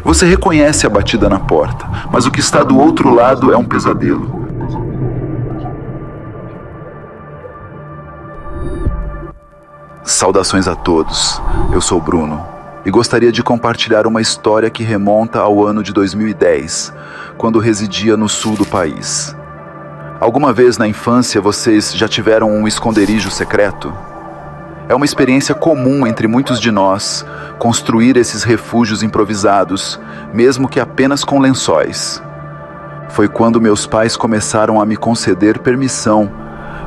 Você reconhece a batida na porta, mas o que está do outro lado é um pesadelo. Saudações a todos, eu sou Bruno e gostaria de compartilhar uma história que remonta ao ano de 2010, quando residia no sul do país. Alguma vez na infância vocês já tiveram um esconderijo secreto? É uma experiência comum entre muitos de nós construir esses refúgios improvisados, mesmo que apenas com lençóis. Foi quando meus pais começaram a me conceder permissão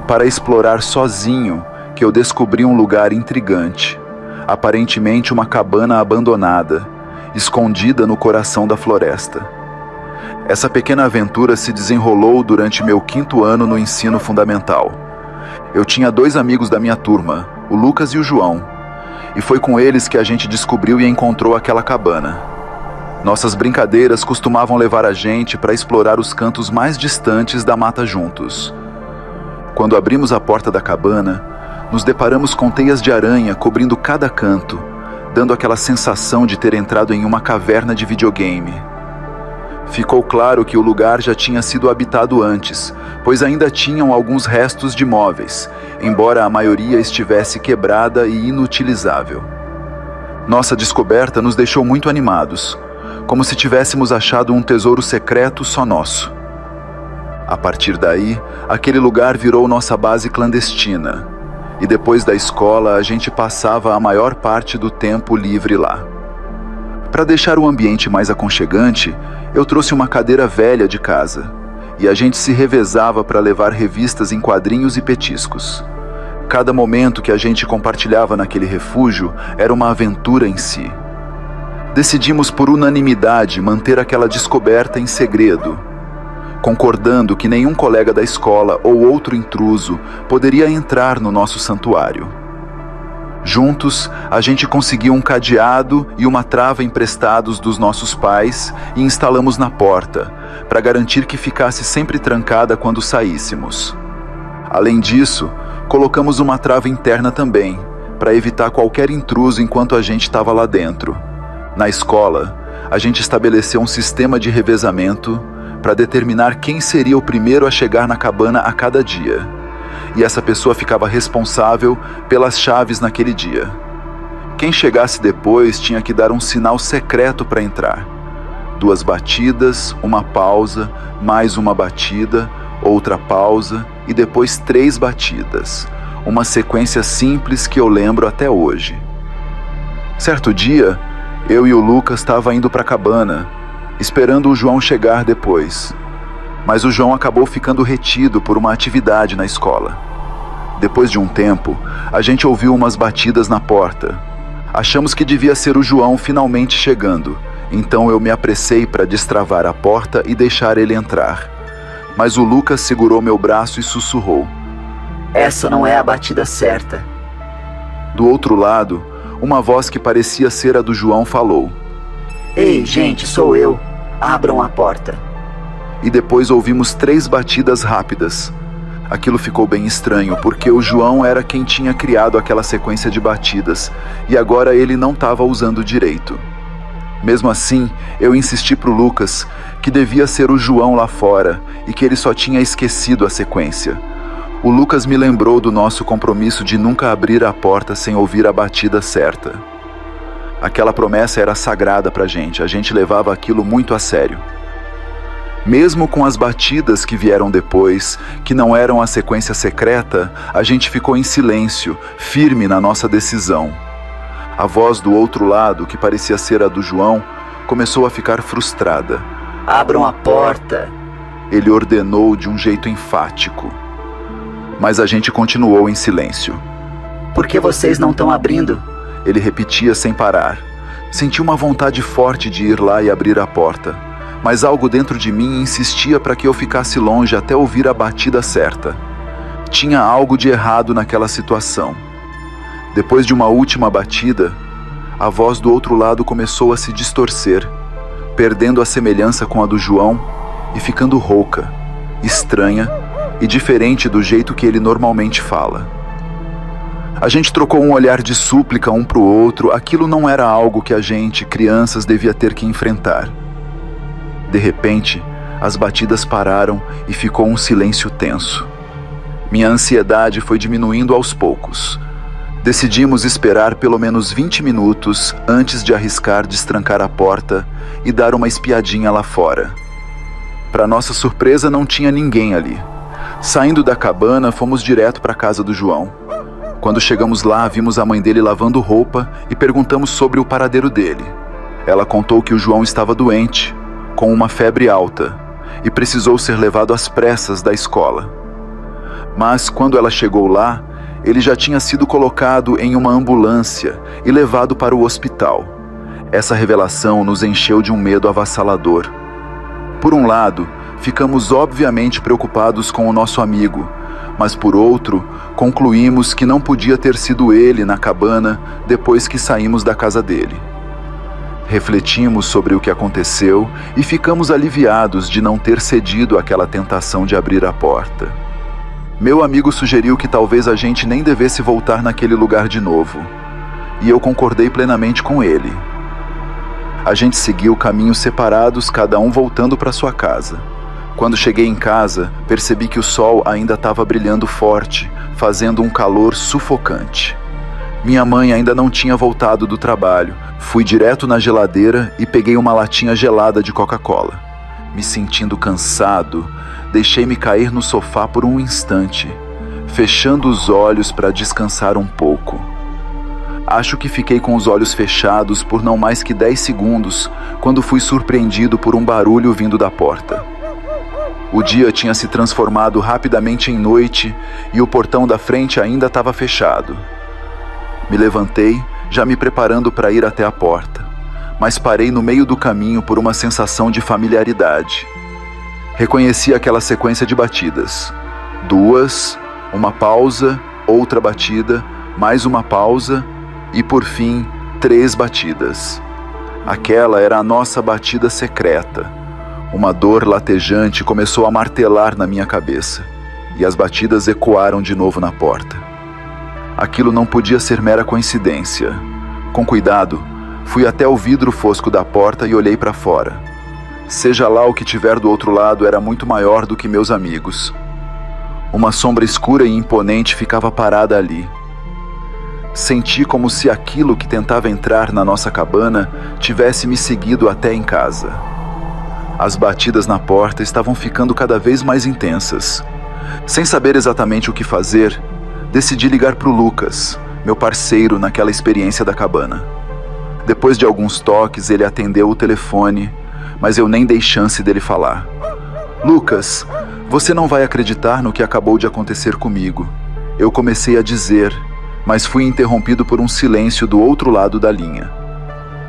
para explorar sozinho que eu descobri um lugar intrigante, aparentemente uma cabana abandonada, escondida no coração da floresta. Essa pequena aventura se desenrolou durante meu 5º ano no ensino fundamental. Eu tinha 2 amigos da minha turma, o Lucas e o João, e foi com eles que a gente descobriu e encontrou aquela cabana. Nossas brincadeiras costumavam levar a gente para explorar os cantos mais distantes da mata juntos. Quando abrimos a porta da cabana, nos deparamos com teias de aranha cobrindo cada canto, dando aquela sensação de ter entrado em uma caverna de videogame. Ficou claro que o lugar já tinha sido habitado antes, pois ainda tinham alguns restos de móveis, embora a maioria estivesse quebrada e inutilizável. Nossa descoberta nos deixou muito animados, como se tivéssemos achado um tesouro secreto só nosso. A partir daí, aquele lugar virou nossa base clandestina, e depois da escola a gente passava a maior parte do tempo livre lá. Para deixar o ambiente mais aconchegante, eu trouxe uma cadeira velha de casa, e a gente se revezava para levar revistas em quadrinhos e petiscos. Cada momento que a gente compartilhava naquele refúgio era uma aventura em si. Decidimos por unanimidade manter aquela descoberta em segredo, concordando que nenhum colega da escola ou outro intruso poderia entrar no nosso santuário. Juntos, a gente conseguiu um cadeado e uma trava emprestados dos nossos pais e instalamos na porta, para garantir que ficasse sempre trancada quando saíssemos. Além disso, colocamos uma trava interna também, para evitar qualquer intruso enquanto a gente estava lá dentro. Na escola, a gente estabeleceu um sistema de revezamento para determinar quem seria o primeiro a chegar na cabana a cada dia. E essa pessoa ficava responsável pelas chaves naquele dia. Quem chegasse depois tinha que dar um sinal secreto para entrar. 2 batidas, uma pausa, mais uma batida, outra pausa e depois 3 batidas. Uma sequência simples que eu lembro até hoje. Certo dia, eu e o Lucas estavam indo para a cabana, esperando o João chegar depois. Mas o João acabou ficando retido por uma atividade na escola. Depois de um tempo, a gente ouviu umas batidas na porta. Achamos que devia ser o João finalmente chegando, então eu me apressei para destravar a porta e deixar ele entrar. Mas o Lucas segurou meu braço e sussurrou: "Essa não é a batida certa." Do outro lado, uma voz que parecia ser a do João falou: "Ei, gente, sou eu. Abram a porta." E depois ouvimos 3 batidas rápidas. Aquilo ficou bem estranho, porque o João era quem tinha criado aquela sequência de batidas, e agora ele não estava usando direito. Mesmo assim, eu insisti pro Lucas que devia ser o João lá fora, e que ele só tinha esquecido a sequência. O Lucas me lembrou do nosso compromisso de nunca abrir a porta sem ouvir a batida certa. Aquela promessa era sagrada pra gente, a gente levava aquilo muito a sério. Mesmo com as batidas que vieram depois, que não eram a sequência secreta, a gente ficou em silêncio, firme na nossa decisão. A voz do outro lado, que parecia ser a do João, começou a ficar frustrada. "Abram a porta!" Ele ordenou de um jeito enfático. Mas a gente continuou em silêncio. "Por que vocês não estão abrindo?" Ele repetia sem parar. Senti uma vontade forte de ir lá e abrir a porta, mas algo dentro de mim insistia para que eu ficasse longe até ouvir a batida certa. Tinha algo de errado naquela situação. Depois de uma última batida, a voz do outro lado começou a se distorcer, perdendo a semelhança com a do João e ficando rouca, estranha e diferente do jeito que ele normalmente fala. A gente trocou um olhar de súplica um para o outro. Aquilo não era algo que a gente, crianças, devia ter que enfrentar. De repente, as batidas pararam e ficou um silêncio tenso. Minha ansiedade foi diminuindo aos poucos. Decidimos esperar pelo menos 20 minutos antes de arriscar destrancar a porta e dar uma espiadinha lá fora. Para nossa surpresa, não tinha ninguém ali. Saindo da cabana, fomos direto para a casa do João. Quando chegamos lá, vimos a mãe dele lavando roupa e perguntamos sobre o paradeiro dele. Ela contou que o João estava doente, com uma febre alta, e precisou ser levado às pressas da escola. Mas quando ela chegou lá, ele já tinha sido colocado em uma ambulância e levado para o hospital. Essa revelação nos encheu de um medo avassalador. Por um lado, ficamos obviamente preocupados com o nosso amigo, mas por outro, concluímos que não podia ter sido ele na cabana depois que saímos da casa dele. Refletimos sobre o que aconteceu e ficamos aliviados de não ter cedido àquela tentação de abrir a porta. Meu amigo sugeriu que talvez a gente nem devesse voltar naquele lugar de novo, e eu concordei plenamente com ele. A gente seguiu caminhos separados, cada um voltando para sua casa. Quando cheguei em casa, percebi que o sol ainda estava brilhando forte, fazendo um calor sufocante. Minha mãe ainda não tinha voltado do trabalho. Fui direto na geladeira e peguei uma latinha gelada de Coca-Cola. Me sentindo cansado, deixei-me cair no sofá por um instante, fechando os olhos para descansar um pouco. Acho que fiquei com os olhos fechados por não mais que 10 segundos, quando fui surpreendido por um barulho vindo da porta. O dia tinha se transformado rapidamente em noite e o portão da frente ainda estava fechado. Me levantei, já me preparando para ir até a porta, mas parei no meio do caminho por uma sensação de familiaridade. Reconheci aquela sequência de batidas. 2, uma pausa, outra batida, mais uma pausa e, por fim, 3 batidas. Aquela era a nossa batida secreta. Uma dor latejante começou a martelar na minha cabeça, e as batidas ecoaram de novo na porta. Aquilo não podia ser mera coincidência. Com cuidado, fui até o vidro fosco da porta e olhei para fora. Seja lá o que tiver do outro lado, era muito maior do que meus amigos. Uma sombra escura e imponente ficava parada ali. Senti como se aquilo que tentava entrar na nossa cabana tivesse me seguido até em casa. As batidas na porta estavam ficando cada vez mais intensas. Sem saber exatamente o que fazer, decidi ligar para o Lucas, meu parceiro naquela experiência da cabana. Depois de alguns toques, ele atendeu o telefone, mas eu nem dei chance dele falar. Lucas, você não vai acreditar no que acabou de acontecer comigo. Eu comecei a dizer, mas fui interrompido por um silêncio do outro lado da linha.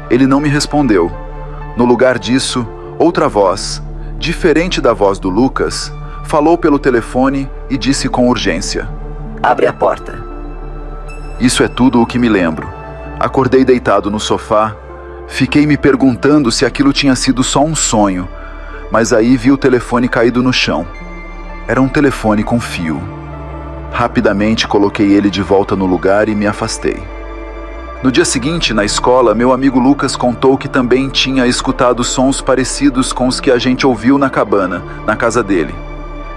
Ele não me respondeu. No lugar disso, outra voz, diferente da voz do Lucas, falou pelo telefone e disse com urgência: Abre a porta. Isso é tudo o que me lembro. Acordei deitado no sofá, fiquei me perguntando se aquilo tinha sido só um sonho, mas aí vi o telefone caído no chão. Era um telefone com fio. Rapidamente coloquei ele de volta no lugar e me afastei. No dia seguinte, na escola, meu amigo Lucas contou que também tinha escutado sons parecidos com os que a gente ouviu na cabana, na casa dele.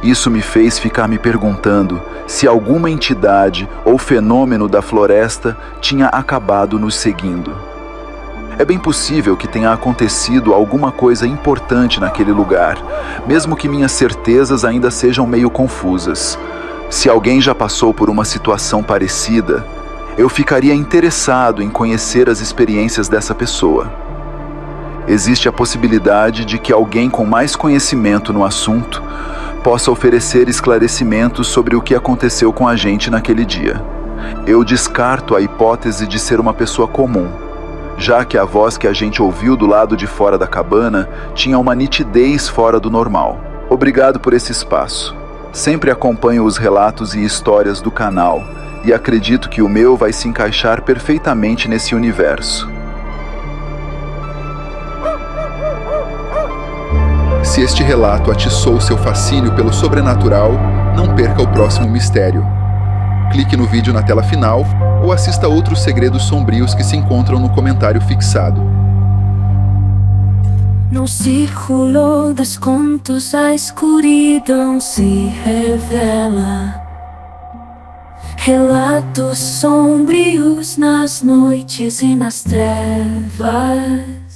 Isso me fez ficar me perguntando se alguma entidade ou fenômeno da floresta tinha acabado nos seguindo. É bem possível que tenha acontecido alguma coisa importante naquele lugar, mesmo que minhas certezas ainda sejam meio confusas. Se alguém já passou por uma situação parecida, eu ficaria interessado em conhecer as experiências dessa pessoa. Existe a possibilidade de que alguém com mais conhecimento no assunto possa oferecer esclarecimentos sobre o que aconteceu com a gente naquele dia. Eu descarto a hipótese de ser uma pessoa comum, já que a voz que a gente ouviu do lado de fora da cabana tinha uma nitidez fora do normal. Obrigado por esse espaço. Sempre acompanho os relatos e histórias do canal, e acredito que o meu vai se encaixar perfeitamente nesse universo. Se este relato atiçou seu fascínio pelo sobrenatural, não perca o próximo mistério. clique no vídeo na tela final ou assista outros segredos sombrios que se encontram no comentário fixado. No círculo dos contos a escuridão se revela. Relatos sombrios nas noites e nas trevas.